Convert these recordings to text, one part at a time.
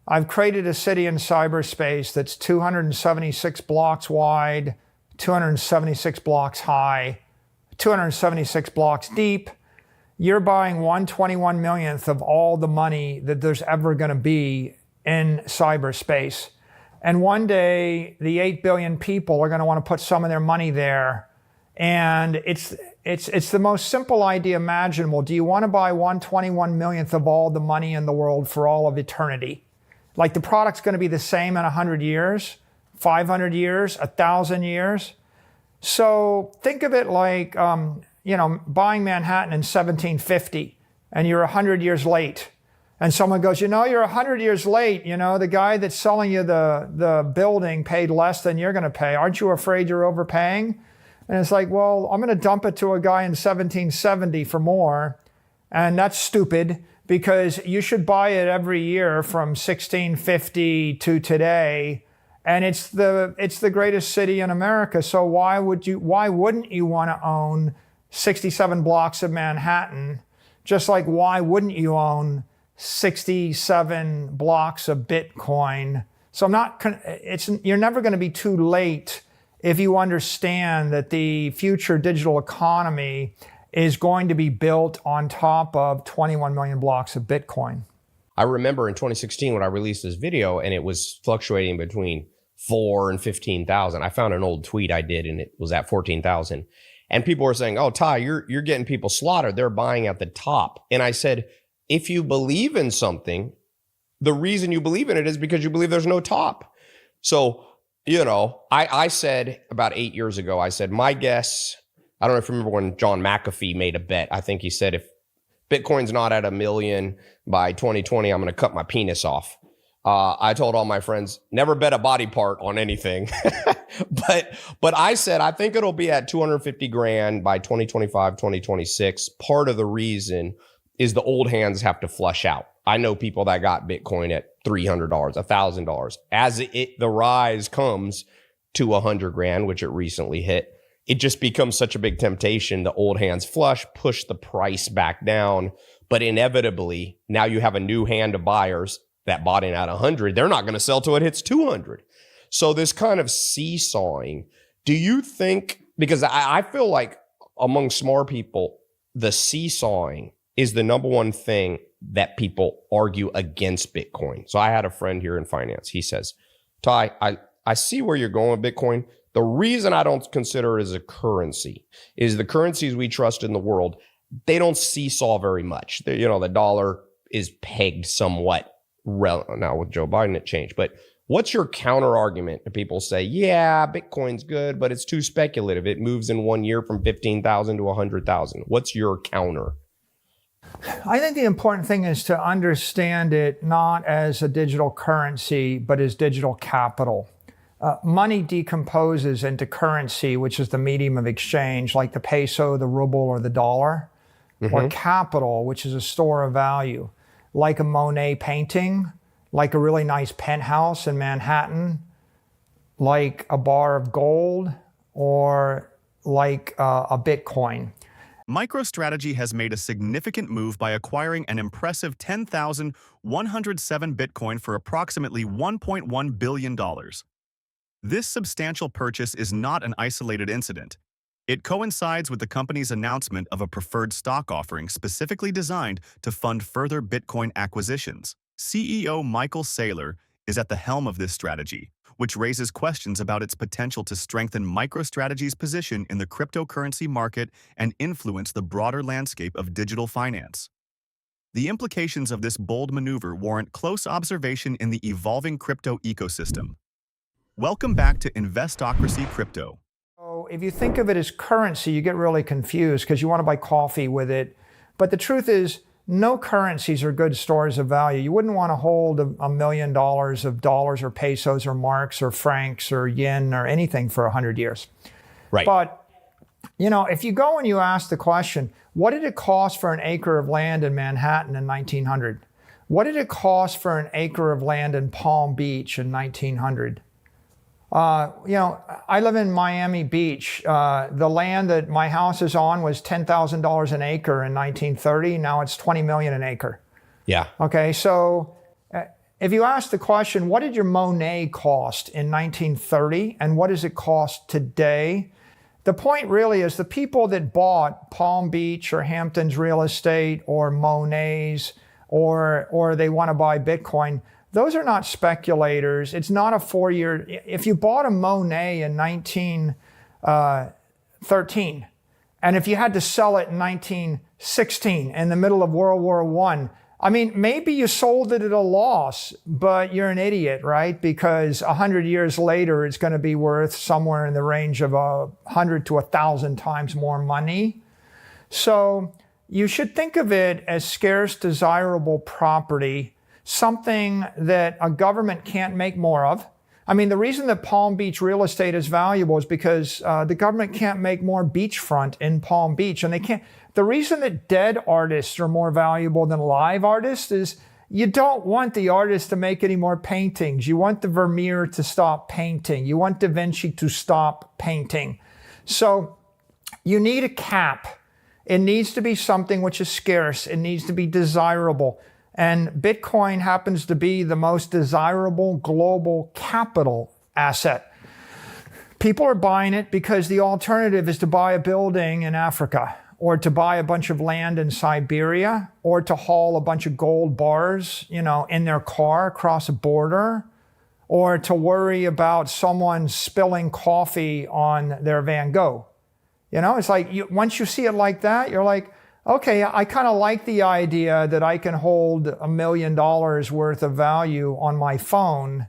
I've created a city in cyberspace that's 276 blocks wide, 276 blocks high, 276 blocks deep. You're buying 1/21 millionth of all the money that there's ever going to be in cyberspace. And one day, the 8 billion people are going to want to put some of their money there. And it's the most simple idea imaginable. Do you want to buy 1/21 millionth of all the money in the world for all of eternity? Like the product's going to be the same in 100 years, 500 years, 1,000 years. So think of it like, buying Manhattan in 1750 and you're 100 years late. And someone goes, you're 100 years late. The guy that's selling you the building paid less than you're going to pay. Aren't you afraid you're overpaying? And it's like, well, I'm going to dump it to a guy in 1770 for more. And that's stupid because you should buy it every year from 1650 to today. And it's the greatest city in America. So why wouldn't you want to own 67 blocks of Manhattan? Just like why wouldn't you own 67 blocks of Bitcoin? So you're never going to be too late if you understand that the future digital economy is going to be built on top of 21 million blocks of Bitcoin. I remember in 2016 when I released this video and it was fluctuating between 4 and 15,000. I found an old tweet I did and it was at 14,000. And people were saying, oh, Ty, you're getting people slaughtered. They're buying at the top. And I said, if you believe in something, the reason you believe in it is because you believe there's no top. So, I said about 8 years ago, I said, my guess, I don't know if you remember when John McAfee made a bet. I think he said, if Bitcoin's not at 1 million by 2020, I'm going to cut my penis off. I told all my friends, never bet a body part on anything. but I said, I think it'll be at 250 grand by 2025, 2026. Part of the reason is the old hands have to flush out. I know people that got Bitcoin at $300, $1,000. As the rise comes to 100 grand, which it recently hit, it just becomes such a big temptation. The old hands flush, push the price back down. But inevitably, now you have a new hand of buyers that bought in at 100. They're not going to sell till it hits 200. So this kind of seesawing, do you think, because I feel like among smart people, the seesawing is the number one thing that people argue against Bitcoin. So I had a friend here in finance. He says, Ty, I see where you're going with Bitcoin. The reason I don't consider it as a currency is the currencies we trust in the world, they don't seesaw very much. The dollar is pegged somewhat. Now with Joe Biden, it changed. But what's your counter argument to people say, yeah, Bitcoin's good, but it's too speculative. It moves in 1 year from 15,000 to 100,000. What's your counter? I think the important thing is to understand it not as a digital currency, but as digital capital. Money decomposes into currency, which is the medium of exchange, like the peso, the ruble, or the dollar, or capital, which is a store of value, like a Monet painting, like a really nice penthouse in Manhattan, like a bar of gold, or like a Bitcoin. MicroStrategy has made a significant move by acquiring an impressive 10,107 Bitcoin for approximately $1.1 billion. This substantial purchase is not an isolated incident. It coincides with the company's announcement of a preferred stock offering specifically designed to fund further Bitcoin acquisitions. CEO Michael Saylor is at the helm of this strategy, which raises questions about its potential to strengthen MicroStrategy's position in the cryptocurrency market and influence the broader landscape of digital finance. The implications of this bold maneuver warrant close observation in the evolving crypto ecosystem. Welcome back to Investocracy Crypto. So if you think of it as currency, you get really confused because you want to buy coffee with it. But the truth is, no currencies are good stores of value. You wouldn't want to hold $1 million of dollars or pesos or marks or francs or yen or anything for 100 years. Right. But, if you go and you ask the question, what did it cost for an acre of land in Manhattan in 1900? What did it cost for an acre of land in Palm Beach in 1900? I live in Miami Beach. The land that my house is on was $10,000 an acre in 1930. Now it's $20 million an acre. Yeah. Okay, so if you ask the question, what did your Monet cost in 1930 and what does it cost today? The point really is the people that bought Palm Beach or Hamptons real estate or Monet's or they want to buy Bitcoin, those are not speculators. It's not a 4-year. If you bought a Monet in 1913, and if you had to sell it in 1916 in the middle of World War I mean, maybe you sold it at a loss, but you're an idiot, right? Because 100 years later, it's going to be worth somewhere in the range of 100 to 1,000 times more money. So you should think of it as scarce, desirable property, something that a government can't make more of. I mean, the reason that Palm Beach real estate is valuable is because the government can't make more beachfront in Palm Beach, and they can't. The reason that dead artists are more valuable than live artists is you don't want the artist to make any more paintings. You want the Vermeer to stop painting. You want Da Vinci to stop painting. So you need a cap. It needs to be something which is scarce. It needs to be desirable. And Bitcoin happens to be the most desirable global capital asset. People are buying it because the alternative is to buy a building in Africa, or to buy a bunch of land in Siberia, or to haul a bunch of gold bars, in their car across a border, or to worry about someone spilling coffee on their Van Gogh. It's like once you see it like that, you're like, okay, I kind of like the idea that I can hold $1 million worth of value on my phone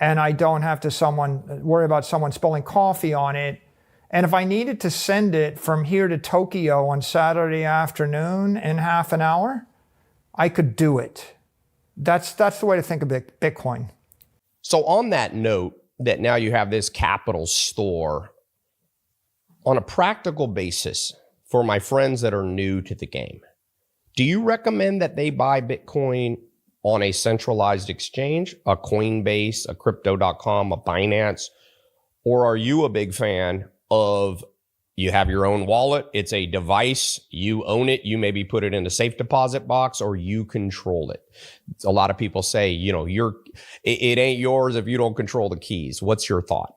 and I don't have to worry about someone spilling coffee on it. And if I needed to send it from here to Tokyo on Saturday afternoon in half an hour, I could do it. That's the way to think of Bitcoin. So on that note, that now you have this capital store, on a practical basis, for my friends that are new to the game, do you recommend that they buy Bitcoin on a centralized exchange, a Coinbase, a crypto.com, a Binance, or are you a big fan of you have your own wallet, it's a device, you own it, you maybe put it in a safe deposit box or you control it? A lot of people say, it ain't yours if you don't control the keys. What's your thought?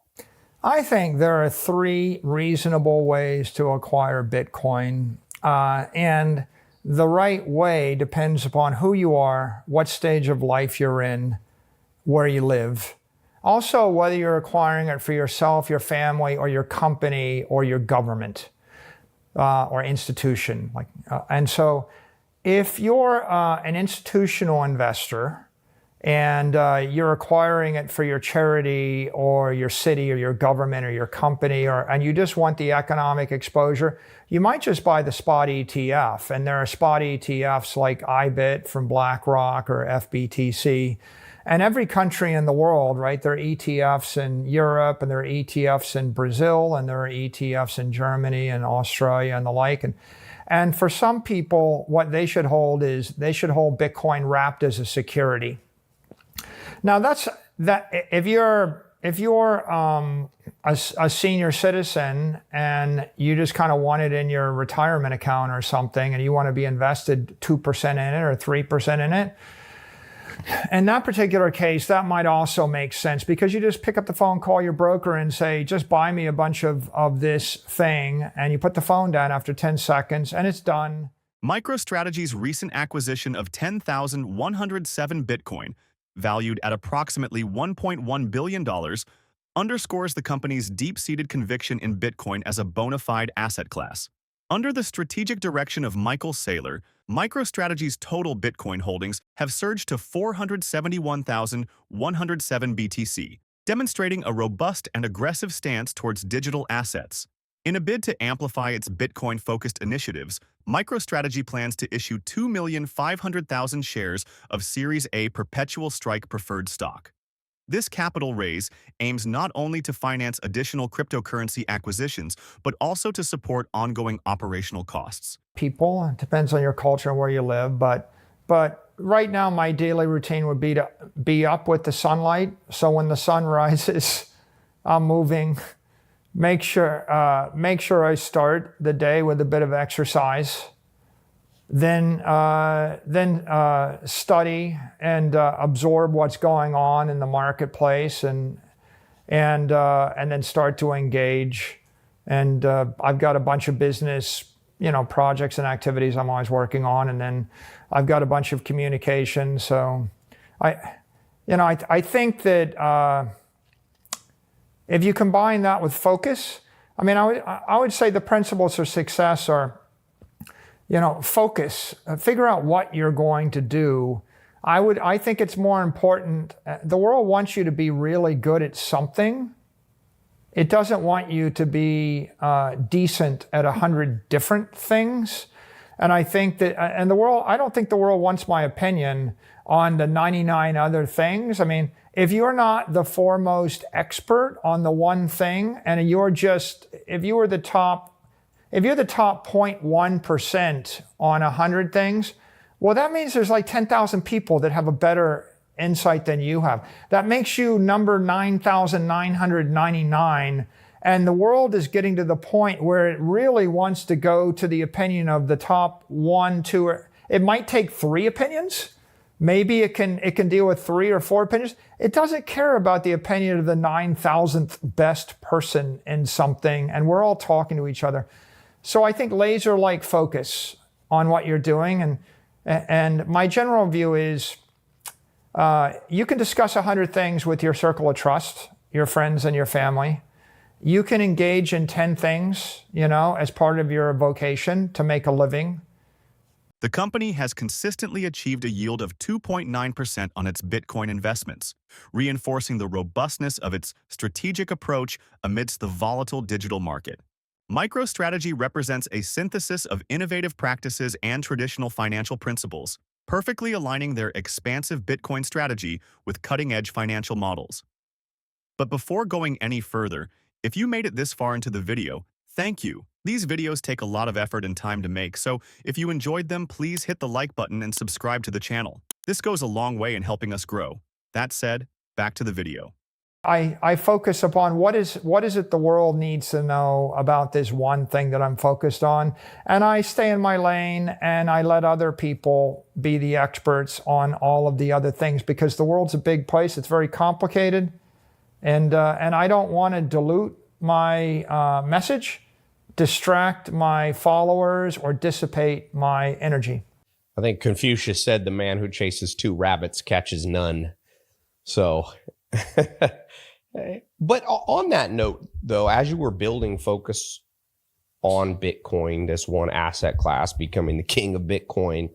I think there are 3 reasonable ways to acquire Bitcoin. And the right way depends upon who you are, what stage of life you're in, where you live. Also, whether you're acquiring it for yourself, your family, or your company, or your government, or institution. And so if you're an institutional investor, and you're acquiring it for your charity or your city or your government or your company, and you just want the economic exposure, you might just buy the spot ETF. And there are spot ETFs like IBIT from BlackRock or FBTC. And every country in the world, right? There are ETFs in Europe, and there are ETFs in Brazil, and there are ETFs in Germany and Australia and the like. And for some people, what they should hold is they should hold Bitcoin wrapped as a security. Now if you're a senior citizen and you just kind of want it in your retirement account or something, and you want to be invested 2% in it or 3% in it, in that particular case, that might also make sense, because you just pick up the phone, call your broker and say, just buy me a bunch of this thing, and you put the phone down after 10 seconds and it's done. MicroStrategy's recent acquisition of 10,107 Bitcoin, valued at approximately $1.1 billion, underscores the company's deep-seated conviction in Bitcoin as a bona fide asset class. Under the strategic direction of Michael Saylor, MicroStrategy's total Bitcoin holdings have surged to 471,107 BTC, demonstrating a robust and aggressive stance towards digital assets. In a bid to amplify its Bitcoin-focused initiatives, MicroStrategy plans to issue 2,500,000 shares of Series A perpetual strike preferred stock. This capital raise aims not only to finance additional cryptocurrency acquisitions, but also to support ongoing operational costs. People, it depends on your culture and where you live, but right now my daily routine would be to be up with the sunlight. So when the sun rises, I'm moving. Make sure I start the day with a bit of exercise. then study and absorb what's going on in the marketplace, and then start to engage. And I've got a bunch of business, projects and activities I'm always working on, and then I've got a bunch of communication. So I think that if you combine that with focus, I would say the principles of success are, focus, figure out what you're going to do. I think it's more important. The world wants you to be really good at something. It doesn't want you to be decent at 100 different things. And I think that, and I don't think the world wants my opinion on the 99 other things. If you're not the foremost expert on the one thing, and if you're the top 0.1% on 100 things, well, that means there's like 10,000 people that have a better insight than you have. That makes you number 9,999. And the world is getting to the point where it really wants to go to the opinion of the top 1, 2, it might take 3 opinions. Maybe it can deal with 3 or 4 opinions. It doesn't care about the opinion of the 9,000th best person in something, and we're all talking to each other. So I think laser-like focus on what you're doing, and my general view is you can discuss 100 things with your circle of trust, your friends and your family. You can engage in 10 things, as part of your vocation to make a living. The company has consistently achieved a yield of 2.9% on its Bitcoin investments, reinforcing the robustness of its strategic approach amidst the volatile digital market. MicroStrategy represents a synthesis of innovative practices and traditional financial principles, perfectly aligning their expansive Bitcoin strategy with cutting-edge financial models. But before going any further, if you made it this far into the video, thank you. These videos take a lot of effort and time to make, so if you enjoyed them, please hit the like button and subscribe to the channel. This goes a long way in helping us grow. That said, back to the video. I focus upon what is it the world needs to know about this one thing that I'm focused on, and I stay in my lane and I let other people be the experts on all of the other things, because the world's a big place. It's very complicated, and I don't want to dilute my message, distract my followers, or dissipate my energy. I think Confucius said the man who chases 2 rabbits catches none. So, but on that note, though, as you were building focus on Bitcoin, this one asset class, becoming the king of Bitcoin,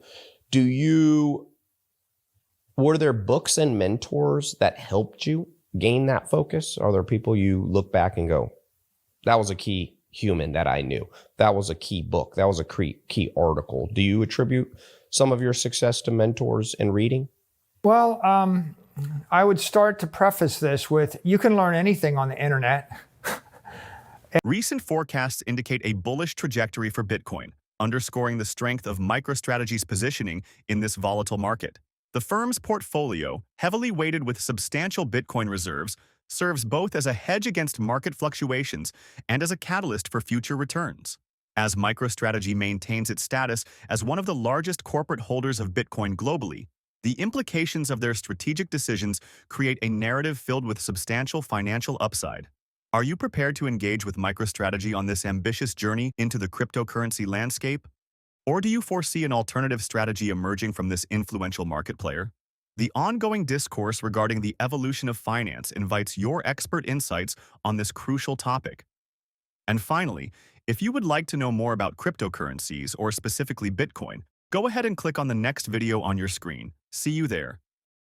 were there books and mentors that helped you gain that focus? Are there people you look back and go, that was a key human that I knew, that was a key book, that was a key article? Do you attribute some of your success to mentors and reading? Well, I would start to preface this with, you can learn anything on the internet. Recent forecasts indicate a bullish trajectory for Bitcoin, underscoring the strength of MicroStrategy's positioning in this volatile market. The firm's portfolio, heavily weighted with substantial Bitcoin reserves, serves both as a hedge against market fluctuations and as a catalyst for future returns. As MicroStrategy maintains its status as one of the largest corporate holders of Bitcoin globally, the implications of their strategic decisions create a narrative filled with substantial financial upside. Are you prepared to engage with MicroStrategy on this ambitious journey into the cryptocurrency landscape? Or do you foresee an alternative strategy emerging from this influential market player? The ongoing discourse regarding the evolution of finance invites your expert insights on this crucial topic. And finally, if you would like to know more about cryptocurrencies, or specifically Bitcoin, go ahead and click on the next video on your screen. See you there.